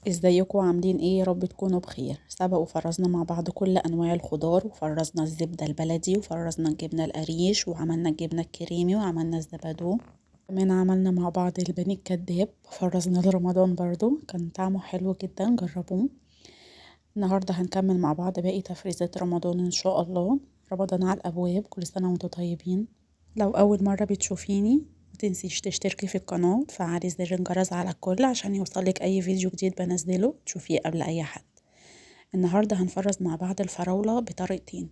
ازيكم عاملين ايه؟ يا رب تكونوا بخير. سبق وفرزنا مع بعض كل انواع الخضار، وفرزنا الزبدة البلدي، وفرزنا الجبنة القريش، وعملنا الجبنة الكريمي، وعملنا الزبادو. كمان عملنا مع بعض البانيه الكداب، فرزنا لرمضان برضو، كان طعمه حلو جدا، جربوه. النهاردة هنكمل مع بعض باقي تفريزات رمضان ان شاء الله. رمضان على الابواب، كل سنة وانتم طيبين. لو اول مرة بتشوفيني متنسيش تشتركي في القناة وتفعلي زر الجرس على الكل عشان يوصلك اي فيديو جديد بنزله تشوفيه قبل اي حد. النهاردة هنفرز مع بعض الفراولة بطريقتين.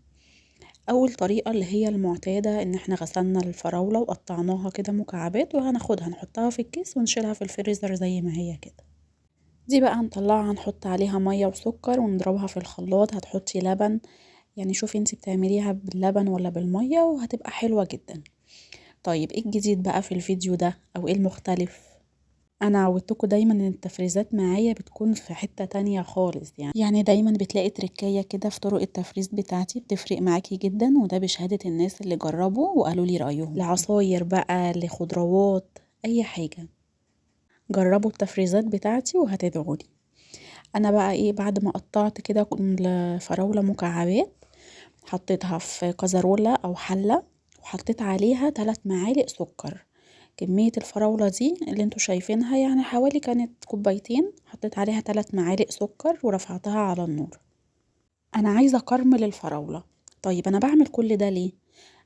اول طريقة اللي هي المعتادة، ان احنا غسلنا الفراولة وقطعناها كده مكعبات، وهناخدها نحطها في الكيس ونشيلها في الفريزر زي ما هي كده. دي بقى هنطلعها، هنحط عليها مية وسكر ونضربها في الخلاط. هتحطي لبن، يعني شوفي انتي بتعمليها باللبن ولا بالمية، وهتبقى حلوة جدا. طيب ايه الجديد بقى في الفيديو ده او ايه المختلف؟ انا عودتكم دايما ان التفريزات معايا بتكون في حتة تانية خالص، يعني دايما بتلاقي تركية كده في طرق التفريز بتاعتي بتفرق معاكي جدا، وده بشهادة الناس اللي جربوا وقالوا لي رأيهم. لعصاير بقى، لخضروات، اي حاجة، جربوا التفريزات بتاعتي وهتدعولي. انا بقى ايه، بعد ما قطعت كده الفراولة مكعبات، حطيتها في كزرولة او حلة، وحطيت عليها 3 معالق سكر. كمية الفراولة دي اللي انتوا شايفينها يعني حوالي كانت كوبايتين، حطيت عليها 3 معالق سكر ورفعتها على النار. انا عايزة اكرمل الفراولة. طيب انا بعمل كل ده ليه؟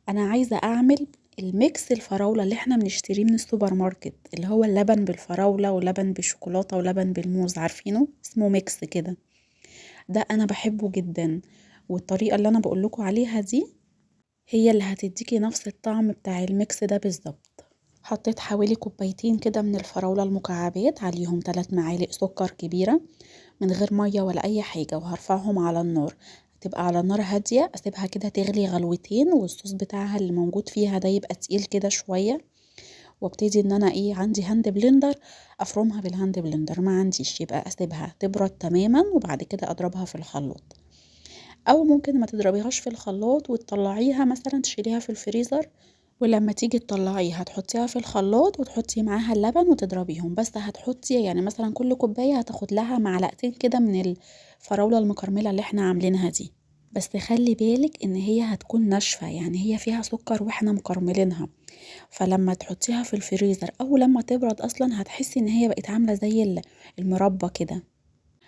انا عايزة اعمل الميكس الفراولة اللي احنا بنشتريه من السوبر ماركت، اللي هو اللبن بالفراولة ولبن بالشوكولاتة ولبن بالموز، عارفينه؟ اسمه ميكس كده. ده انا بحبه جدا، والطريقة اللي انا بقولكوا عليها دي هي اللي هتديكي نفس الطعم بتاع الميكس ده بالظبط. حطيت حوالي كوبايتين كده من الفراولة المكعبات، عليهم 3 معالق سكر كبيرة من غير مية ولا اي حاجة، وهرفعهم على النار. هتبقى على نار هادية، اسيبها كده تغلي غلوتين، والصوص بتاعها اللي موجود فيها ده يبقى تقيل كده شوية. وابتدي ان انا ايه، عندي هاند بلندر، افرمها بالهاند بلندر. ما عنديش، يبقى اسيبها تبرد تماما وبعد كده اضربها في الخلاط. او ممكن ما تضربيهاش في الخلاط وتطلعيها مثلا تشيليها في الفريزر، ولما تيجي تطلعيها تحطيها في الخلاط وتحطي معاها اللبن وتضربيهم. بس هتحطي يعني مثلا كل كوباية هتاخد لها معلقتين كده من الفراولة المكرملة اللي احنا عاملينها دي. بس خلي بالك ان هي هتكون ناشفة، يعني هي فيها سكر واحنا مكرملينها، فلما تحطيها في الفريزر او لما تبرد اصلا هتحسي ان هي بقت عاملة زي المربى كده.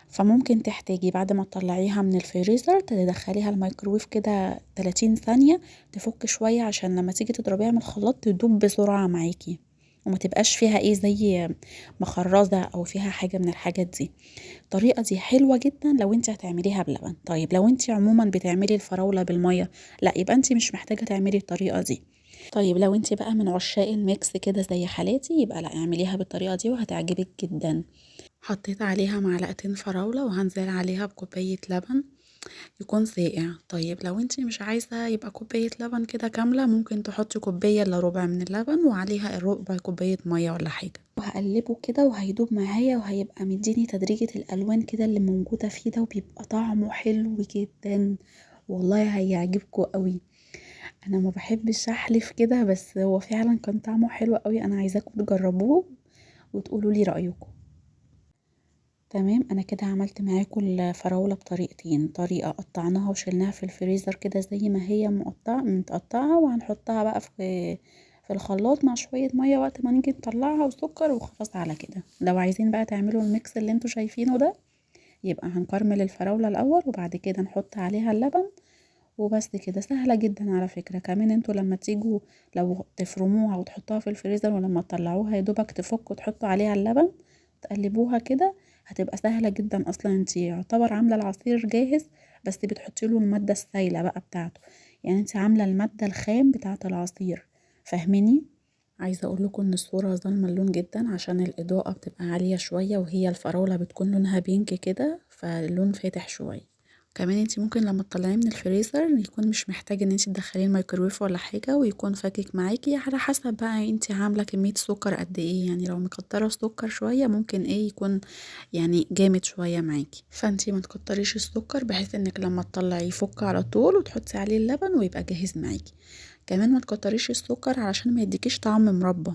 فممكن تحتاجي بعد ما تطلعيها من الفريزر تدخليها الميكرويف كده 30 ثانية تفك شوية، عشان لما تيجي تضربيها من الخلاط تدوب بسرعة معاكي، وما تبقاش فيها ايه زي مخرزة او فيها حاجة من الحاجات دي. الطريقة دي حلوة جدا لو انت هتعمليها بلبن. طيب لو انت عموما بتعملي الفراولة بالمية، لا يبقى انت مش محتاجة تعملي الطريقة دي. طيب لو انت بقى من عشاق الميكس كده زي حالاتي، يبقى لا، اعمليها بالطريقة دي وهتعجبك جدا. حطيت عليها معلقتين فراولة، وهنزل عليها بكوباية لبن يكون ساقع. طيب لو انتي مش عايزة يبقى كوباية لبن كده كاملة، ممكن تحطي كوباية الا ربع من اللبن وعليها ربع كوباية مية ولا حاجة، وهقلبه كده وهيدوب معايا، وهيبقى مديني تدريجة الالوان كده اللي موجودة فيه ده، وبيبقى طعمه حلو جدا. والله هيعجبكم قوي. انا ما بحبش احلف كده، بس هو فعلا كان طعمه حلو قوي. انا عايزاكم تجربوه وتقولوا لي رأيكم. تمام، انا كده عملت معاكم الفراولة بطريقتين. طريقة قطعناها وشلناها في الفريزر كده زي ما هي متقطعة، وهنحطها بقى في الخلاط مع شوية مية وقت ما نيجي نطلعها وسكر، وخلاص على كده. لو عايزين بقى تعملوا الميكس اللي انتوا شايفينه ده، يبقى هنكرمل الفراولة الاول وبعد كده نحط عليها اللبن وبس كده. سهلة جدا على فكرة. كمان انتوا لما تيجوا لو تفرموها وتحطوها في الفريزر، ولما تطلعوها يدوبك تفك وتحطوا عليها اللبن تقلبوها كده، هتبقى سهلة جدا. اصلا انتي يعتبر عاملة العصير جاهز، بس بتحطي له المادة السايلة بقى بتاعته، يعني انتي عاملة المادة الخام بتاعة العصير. فاهميني؟ عايزة اقول لكم ان الصورة ظالمة اللون جدا عشان الاضاءة بتبقى عالية شوية، وهي الفراولة بتكون لونها بينك كده، فاللون فاتح شوية. كمان انتي ممكن لما تطلعيه من الفريزر يكون مش محتاج ان انتي تدخليه الميكرويف ولا حاجة، ويكون فاكك معاكي على حسب بقى انتي عاملة كمية سكر قد ايه. يعني لو مكترة السكر شوية ممكن ايه يكون يعني جامد شوية معاكي، فانتي ما تكتريش السكر بحيث انك لما تطلعيه يفك على طول وتحطي عليه اللبن ويبقى جاهز معاكي. كمان ما تكتريش السكر علشان ما يديكيش طعم مربى،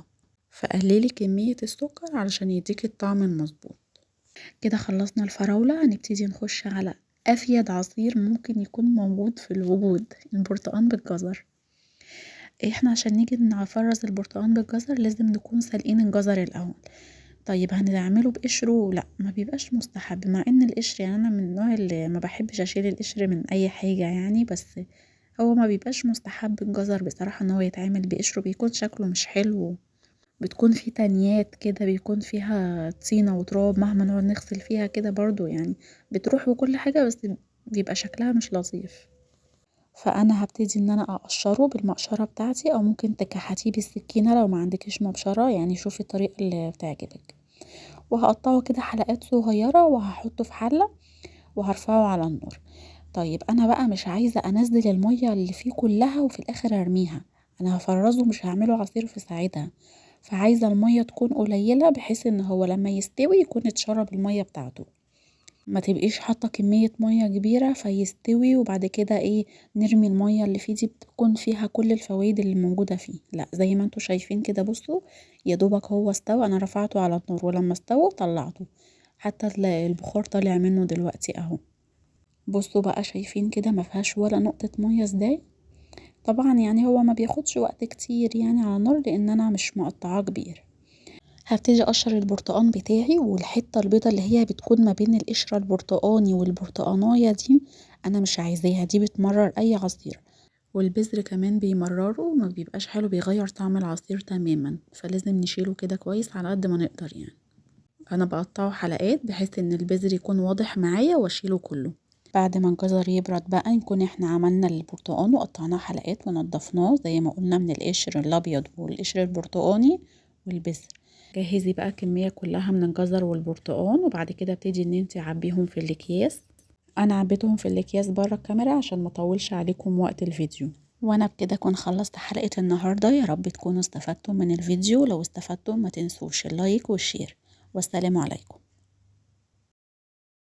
فقللي كمية السكر علشان يديكي الطعم المظبوط. كده خلصنا الفراولة، هنبتدي نخش على أفيد عصير ممكن يكون موجود في الوجود، البرتقان بالجزر. احنا عشان نيجي نفرز البرتقان بالجزر لازم نكون سالقين الجزر الأول. طيب هنعمله بقشره؟ لأ، ما بيبقاش مستحب، مع ان القشر يعني انا من النوع اللي ما بحبش اشيل القشر من اي حاجة يعني، بس هو ما بيبقاش مستحب الجزر بصراحة ان هو يتعمل بقشره، بيكون شكله مش حلو، بتكون فيه تنيات كده، بيكون فيها طينة وتراب مهما نقعد نغسل فيها كده برضو يعني بتروح وكل حاجة، بس بيبقى شكلها مش لطيف. فانا هبتدي ان انا اقشره بالمقشرة بتاعتي، او ممكن تكحتيه بالسكينة لو ما عندكيش مبشرة، يعني شوفي الطريقة اللي بتعجبك. وهقطعه كده حلقات صغيرة وهحطه في حلة وهرفعه على النار. طيب انا بقى مش عايزة انزل المية اللي فيه كلها وفي الاخر ارميها، انا هفرزه مش هعمله عصير في ساعتها، فعايزة المية تكون قليلة بحيث ان هو لما يستوي يكون اتشرب المية بتاعته، ما تبقيش حاطة كمية مية كبيرة فيستوي وبعد كده ايه نرمي المية اللي فيه، دي بتكون فيها كل الفوائد اللي موجودة فيه. لا، زي ما انتوا شايفين كده، بصوا يا دوبك هو استوى، انا رفعته على النار ولما استوى طلعته، حتى البخار طالع منه دلوقتي اهو. بصوا بقى شايفين كده ما فيهاش ولا نقطة مية ازاي. طبعا يعني هو ما بياخدش وقت كتير يعني على النار لان انا مش مقطعاه كبير. هبتدي اقشر البرتقان بتاعي، والحتة البيضة اللي هي بتكون ما بين القشرة البرتقاني والبرتقاناية دي انا مش عايزاها، دي بتمرر اي عصير، والبذر كمان بيمرره ما بيبقاش حلو، بيغير طعم العصير تماما، فلازم نشيله كده كويس على قد ما نقدر يعني. انا بقطعه حلقات بحيث ان البذر يكون واضح معايا واشيله كله. بعد ما الجزر يبرد بقى نكون احنا عملنا البرتقان وقطعناه حلقات ونضفناه زي ما قلنا من القشر الابيض والقشر البرتقاني والبذر. جهزي بقى كمية كلها من الجزر والبرتقان، وبعد كده ابتدي ان انتي عبيهم في الاكياس. انا عبيتهم في الاكياس بره الكاميرا عشان ما اطولش عليكم وقت الفيديو. وانا بكده اكون خلصت حلقة النهاردة، يا رب تكونوا استفدتم من الفيديو، لو استفدتم ما تنسوش اللايك والشير، والسلام عليكم.